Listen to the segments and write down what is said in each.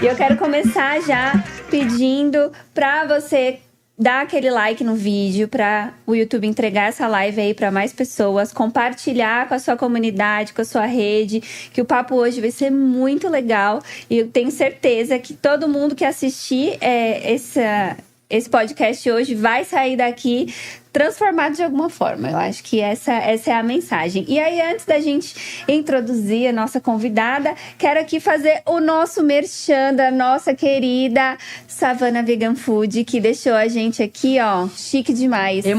E eu quero começar já pedindo pra você dar aquele like no vídeo, pra o YouTube entregar essa live aí pra mais pessoas, compartilhar com a sua comunidade, com a sua rede, que o papo hoje vai ser muito legal. E eu tenho certeza que todo mundo que assistir esse podcast hoje vai sair daqui transformado de alguma forma. Eu acho que essa é a mensagem. E aí, antes da gente introduzir a nossa convidada, quero aqui fazer o nosso merchan da nossa querida Savana Vegan Food, que deixou a gente aqui, ó, chique demais. Eu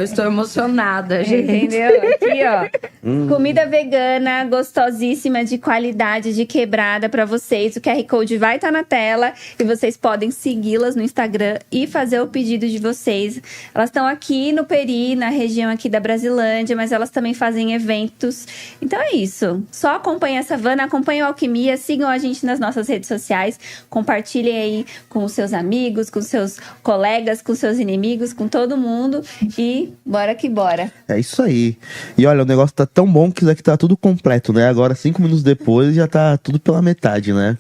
estou emocionada, gente. Entendeu? Aqui, ó. Comida vegana, gostosíssima, de qualidade, de quebrada pra vocês. O QR Code vai estar na tela e vocês podem segui-las no Instagram e fazer o pedido de vocês. Elas estão aqui no Peri, na região aqui da Brasilândia, mas elas também fazem eventos. Então é isso. Só acompanhem a Savana, acompanhem o Alquimia, sigam a gente nas nossas redes sociais, compartilhem aí com os seus amigos, com os seus colegas, com os seus inimigos, com todo mundo. E bora que bora. É isso aí. E olha, o negócio tá tão bom que isso aqui tá tudo completo, né? Agora, 5 minutos depois, já tá tudo pela metade, né?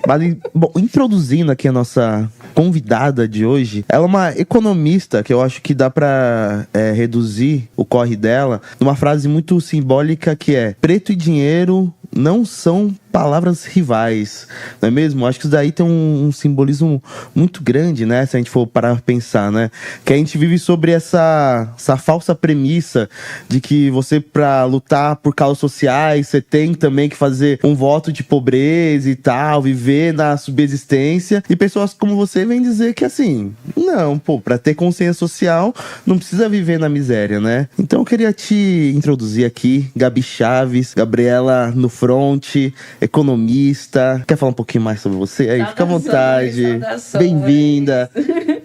Mas, bom, introduzindo aqui a nossa convidada de hoje, ela é uma economista que eu acho que dá pra reduzir o corre dela numa frase muito simbólica que é: preto e dinheiro não são palavras rivais, não é mesmo? Acho que isso daí tem um simbolismo muito grande, né? Se a gente for parar pra pensar, né? Que a gente vive sobre essa falsa premissa de que você, pra lutar por causas sociais, você tem também que fazer um voto de pobreza e tal, viver na subsistência. E pessoas como você vêm dizer que assim, não, pô, pra ter consciência social, não precisa viver na miséria, né? Então eu queria te introduzir aqui, Gabi Chaves, Gabriela no front, economista. Quer falar um pouquinho mais sobre você? Aí, fica à vontade. Bem-vinda.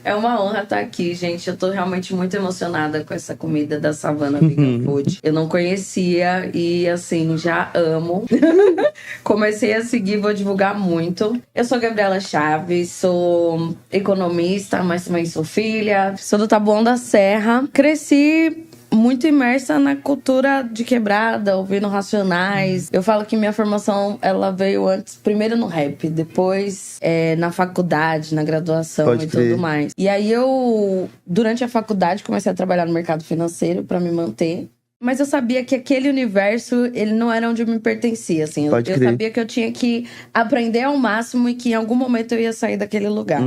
É uma honra estar aqui, gente. Eu tô realmente muito emocionada com essa comida da Savana Vegan Food. Eu não conhecia e, assim, já amo. Comecei a seguir, vou divulgar muito. Eu sou Gabriela Chaves, sou economista, mas também sou filha. Sou do Taboão da Serra. Cresci muito imersa na cultura de quebrada, ouvindo Racionais. Eu falo que minha formação, ela veio antes, primeiro no rap, depois na faculdade, na graduação. Pode e crer. Tudo mais. E aí eu, durante a faculdade, comecei a trabalhar no mercado financeiro pra me manter. Mas eu sabia que aquele universo, ele não era onde eu me pertencia, assim. Eu sabia que eu tinha que aprender ao máximo e que em algum momento eu ia sair daquele lugar.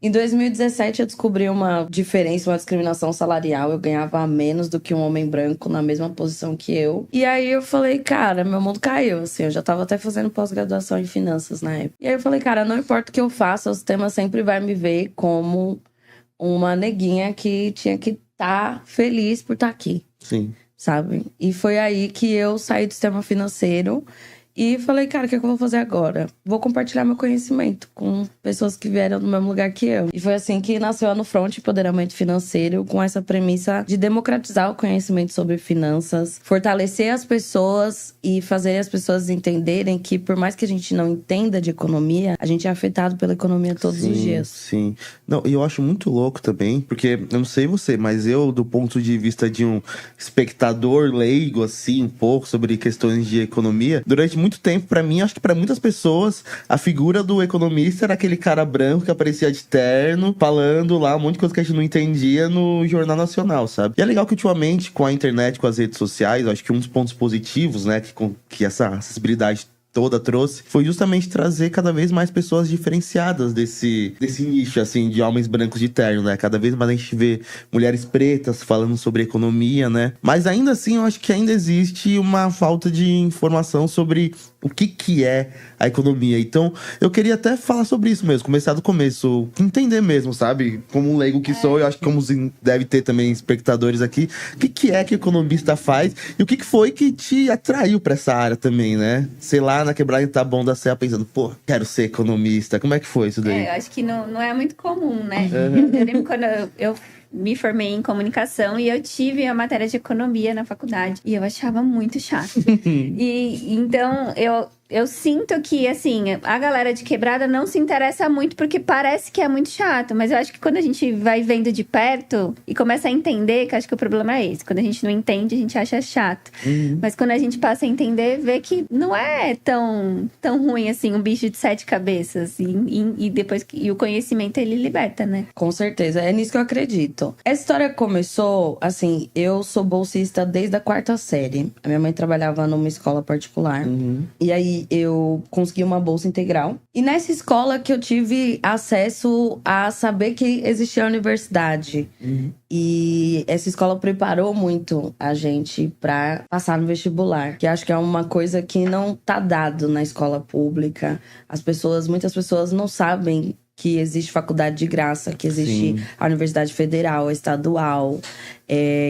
Em 2017, eu descobri uma diferença, uma discriminação salarial. Eu ganhava menos do que um homem branco na mesma posição que eu. E aí eu falei, cara, meu mundo caiu, assim. Eu já tava até fazendo pós-graduação em finanças na época. E aí eu falei, cara, não importa o que eu faça, o sistema sempre vai me ver como uma neguinha que tinha que estar feliz por estar aqui. Sim. Sabe? E foi aí que eu saí do sistema financeiro e falei, cara, o que eu vou fazer agora? Vou compartilhar meu conhecimento com pessoas que vieram do mesmo lugar que eu. E foi assim que nasceu a No Front Empoderamento Financeiro, com essa premissa de democratizar o conhecimento sobre finanças, fortalecer as pessoas e fazer as pessoas entenderem que, por mais que a gente não entenda de economia, a gente é afetado pela economia todos os dias. Sim. Não, e eu acho muito louco também, porque eu não sei você, mas eu, do ponto de vista de um espectador leigo, assim, um pouco sobre questões de economia, durante muito tempo, pra mim, acho que pra muitas pessoas, a figura do economista era aquele cara branco que aparecia de terno, falando lá um monte de coisa que a gente não entendia no Jornal Nacional, sabe? E é legal que ultimamente, com a internet, com as redes sociais, acho que um dos pontos positivos, né, que essa acessibilidade toda trouxe, foi justamente trazer cada vez mais pessoas diferenciadas desse nicho, assim, de homens brancos de terno, né? Cada vez mais a gente vê mulheres pretas falando sobre economia, né? Mas ainda assim, eu acho que ainda existe uma falta de informação sobre o que é a economia. Então, eu queria até falar sobre isso mesmo, começar do começo, entender mesmo, sabe? Como um leigo que sou, eu acho que como deve ter também espectadores aqui, o que é que o economista faz e o que foi que te atraiu pra essa área também, né? Sei lá, na quebrada tá bom da Serra pensando, pô, quero ser economista. Como é que foi isso daí? Eu acho que não é muito comum, né? Eu lembro quando eu me formei em comunicação e eu tive a matéria de economia na faculdade. E eu achava muito chato. E então, eu eu sinto que, assim, a galera de quebrada não se interessa muito porque parece que é muito chato. Mas eu acho que quando a gente vai vendo de perto e começa a entender, que eu acho que o problema é esse. Quando a gente não entende, a gente acha chato. Mas quando a gente passa a entender, vê que não é tão ruim, assim, um bicho de 7 cabeças. E depois e o conhecimento, ele liberta, né? Com certeza, é nisso que eu acredito. Essa história começou, assim, eu sou bolsista desde a 4ª série. A minha mãe trabalhava numa escola particular. E aí eu consegui uma bolsa integral. E nessa escola que eu tive acesso a saber que existia a universidade. E essa escola preparou muito a gente pra passar no vestibular. Que acho que é uma coisa que não tá dado na escola pública. Muitas pessoas não sabem que existe faculdade de graça, que existe a Universidade Federal, a Estadual,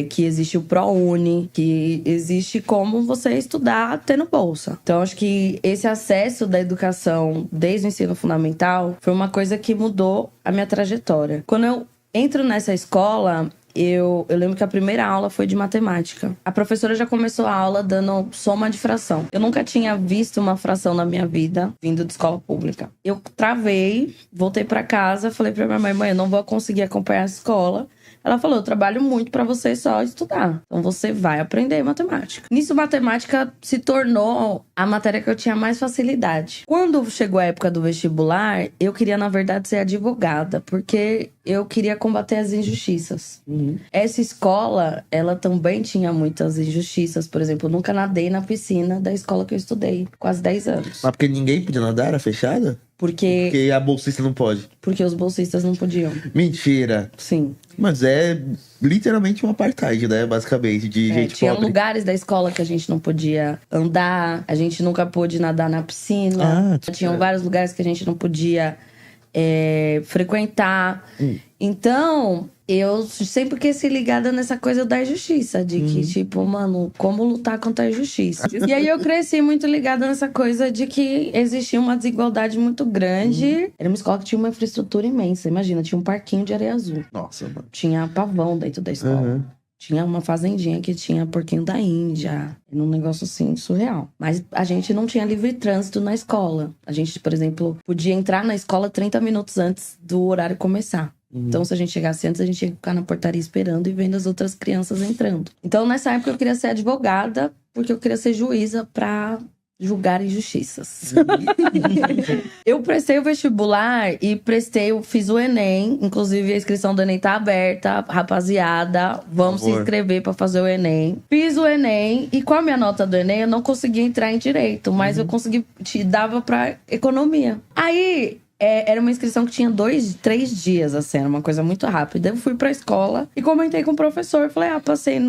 que existe o ProUni, que existe como você estudar tendo bolsa. Então, acho que esse acesso da educação desde o ensino fundamental foi uma coisa que mudou a minha trajetória. Quando eu entro nessa escola, eu lembro que a primeira aula foi de matemática. A professora já começou a aula dando soma de fração. Eu nunca tinha visto uma fração na minha vida, vindo de escola pública. Eu travei, voltei pra casa, falei pra minha mãe, eu não vou conseguir acompanhar a escola. Ela falou, eu trabalho muito pra você só estudar. Então você vai aprender matemática. Nisso, matemática se tornou a matéria que eu tinha mais facilidade. Quando chegou a época do vestibular, eu queria, na verdade, ser advogada. Porque eu queria combater as injustiças. Essa escola, ela também tinha muitas injustiças. Por exemplo, eu nunca nadei na piscina da escola que eu estudei. Quase 10 anos. Mas porque ninguém podia nadar? Era fechada? Porque a bolsista não pode. Porque os bolsistas não podiam. Mentira. Sim. Mas é literalmente um apartheid, né? Basicamente, de gente tinha pobre. lugares da escola que a gente não podia andar. A gente nunca pôde nadar na piscina. Tinham vários lugares que a gente não podia frequentar. Então, eu sempre quis ser ligada nessa coisa da injustiça. De que, tipo, mano, como lutar contra a injustiça? E aí eu cresci muito ligada nessa coisa de que existia uma desigualdade muito grande. Era uma escola que tinha uma infraestrutura imensa. Imagina, tinha um parquinho de areia azul. Nossa, mano. Tinha pavão dentro da escola. Tinha uma fazendinha que tinha porquinho da Índia. Num negócio assim, surreal. Mas a gente não tinha livre trânsito na escola. A gente, por exemplo, podia entrar na escola 30 minutos antes do horário começar. Então, se a gente chegasse antes, a gente tinha que ficar na portaria esperando e vendo as outras crianças entrando. Então, nessa época, eu queria ser advogada, porque eu queria ser juíza pra julgar injustiças. Eu prestei o vestibular e fiz o Enem. Inclusive, a inscrição do Enem tá aberta. Rapaziada, vamos se inscrever pra fazer o Enem. Fiz o Enem e com a minha nota do Enem, eu não consegui entrar em Direito. Mas eu consegui, dava pra Economia. Aí era uma inscrição que tinha 3 dias, assim, era uma coisa muito rápida. Eu fui pra escola e comentei com o professor. Falei, passei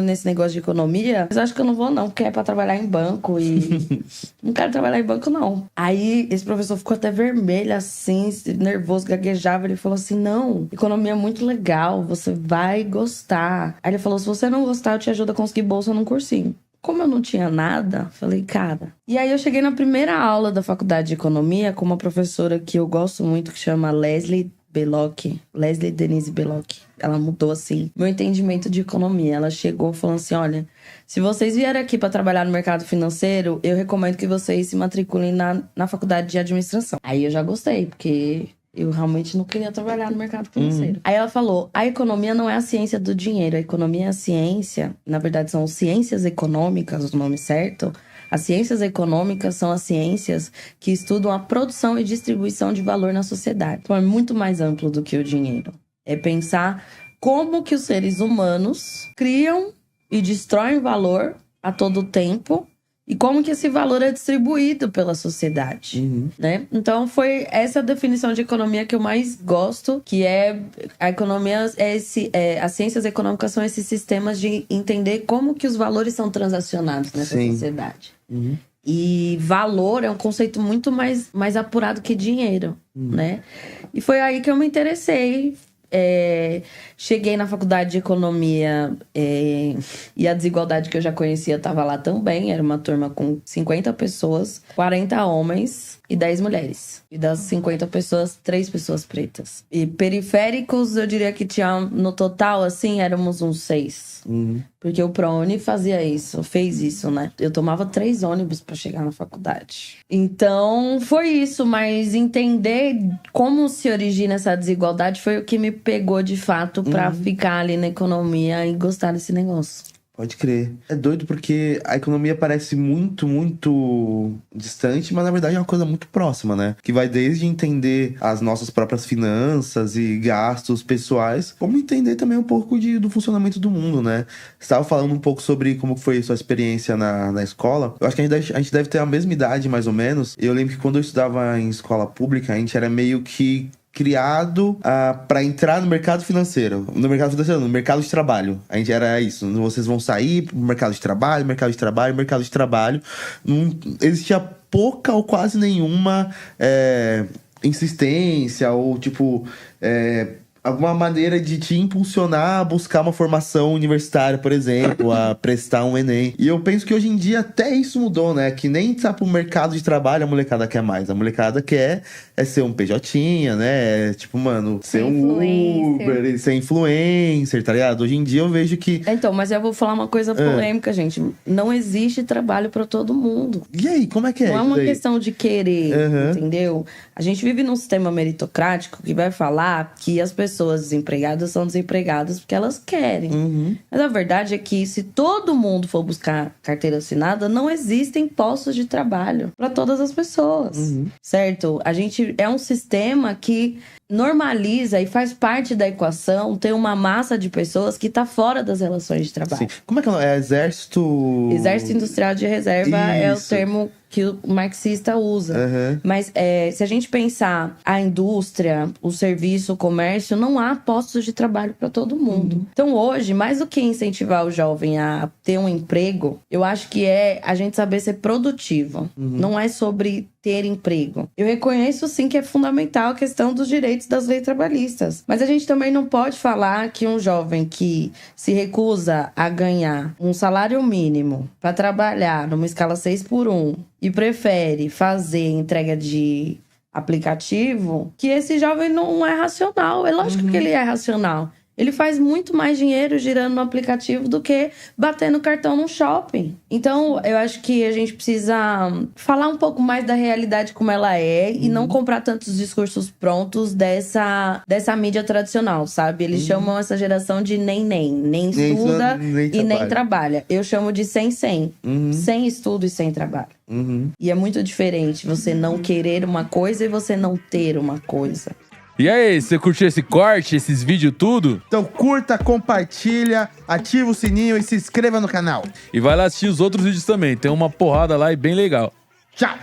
nesse negócio de economia, mas acho que eu não vou não, porque é pra trabalhar em banco e não quero trabalhar em banco, não. Aí, esse professor ficou até vermelho, assim, nervoso, gaguejava. Ele falou assim, não, economia é muito legal, você vai gostar. Aí ele falou, se você não gostar, eu te ajudo a conseguir bolsa num cursinho. Como eu não tinha nada, falei, cara... E aí eu cheguei na primeira aula da faculdade de economia com uma professora que eu gosto muito, que chama Leslie Denise Belloc. Ela mudou, assim, meu entendimento de economia. Ela chegou falando assim, olha, se vocês vierem aqui para trabalhar no mercado financeiro, eu recomendo que vocês se matriculem na faculdade de administração. Aí eu já gostei, porque... eu realmente não queria trabalhar no mercado financeiro. Aí ela falou, a economia não é a ciência do dinheiro. A economia é a ciência... Na verdade, são ciências econômicas, o nome certo. As ciências econômicas são as ciências que estudam a produção e distribuição de valor na sociedade. Então, é muito mais amplo do que o dinheiro. É pensar como que os seres humanos criam e destroem valor a todo tempo... e como que esse valor é distribuído pela sociedade, né? Então, foi essa definição de economia que eu mais gosto, que é... A economia as ciências econômicas são esses sistemas de entender como que os valores são transacionados nessa sociedade. E valor é um conceito muito mais apurado que dinheiro, né? E foi aí que eu me interessei. cheguei na faculdade de economia e a desigualdade que eu já conhecia estava lá também. Era uma turma com 50 pessoas, 40 homens e 10 mulheres. E das 50 pessoas, 3 pessoas pretas. E periféricos, eu diria que tinha, no total, assim, éramos uns 6. Porque o ProUni fez isso, né? Eu tomava 3 ônibus pra chegar na faculdade. Então, foi isso. Mas entender como se origina essa desigualdade foi o que me pegou, de fato, pra ficar ali na economia e gostar desse negócio. Pode crer. É doido porque a economia parece muito, muito distante, mas na verdade é uma coisa muito próxima, né? Que vai desde entender as nossas próprias finanças e gastos pessoais, como entender também um pouco do funcionamento do mundo, né? Você estava falando um pouco sobre como foi a sua experiência na escola. Eu acho que a gente deve ter a mesma idade, mais ou menos. Eu lembro que quando eu estudava em escola pública, a gente era meio que criado para entrar no mercado financeiro. No mercado de trabalho. A gente era isso. Vocês vão sair pro mercado de trabalho. Não existia pouca ou quase nenhuma insistência ou, tipo, alguma maneira de te impulsionar a buscar uma formação universitária, por exemplo, a prestar um Enem. E eu penso que hoje em dia até isso mudou, né? Que nem tá pro mercado de trabalho a molecada quer mais. A molecada quer ser um PJ, né? Tipo, mano, ser um Uber, ser influencer, tá ligado? Hoje em dia eu vejo que... Então, mas eu vou falar uma coisa polêmica, gente. Não existe trabalho pra todo mundo. E aí, como é que é? Não é uma questão de querer, entendeu? A gente vive num sistema meritocrático que vai falar que as pessoas desempregadas são desempregadas porque elas querem. Mas a verdade é que se todo mundo for buscar carteira assinada, não existem postos de trabalho para todas as pessoas, certo? A gente é um sistema que normaliza e faz parte da equação ter uma massa de pessoas que tá fora das relações de trabalho. Sim. Como é que é? Exército... Exército Industrial de Reserva é o termo que o marxista usa. Mas se a gente pensar a indústria, o serviço, o comércio, não há postos de trabalho para todo mundo. Então hoje, mais do que incentivar o jovem a ter um emprego, eu acho que é a gente saber ser produtivo. Não é sobre ter emprego. Eu reconheço sim que é fundamental a questão dos direitos das leis trabalhistas. Mas a gente também não pode falar que um jovem que se recusa a ganhar um salário mínimo para trabalhar numa escala 6x1 e prefere fazer entrega de aplicativo, que esse jovem não é racional. É lógico que ele é racional. Ele faz muito mais dinheiro girando no aplicativo do que batendo cartão no shopping. Então, eu acho que a gente precisa falar um pouco mais da realidade como ela é e não comprar tantos discursos prontos dessa mídia tradicional, sabe? Eles chamam essa geração de nem estuda e nem trabalha. Eu chamo de sem. Sem estudo e sem trabalho. E é muito diferente você não querer uma coisa e você não ter uma coisa. E aí, você curtiu esse corte, esses vídeos tudo? Então curta, compartilha, ativa o sininho e se inscreva no canal. E vai lá assistir os outros vídeos também, tem uma porrada lá e bem legal. Tchau!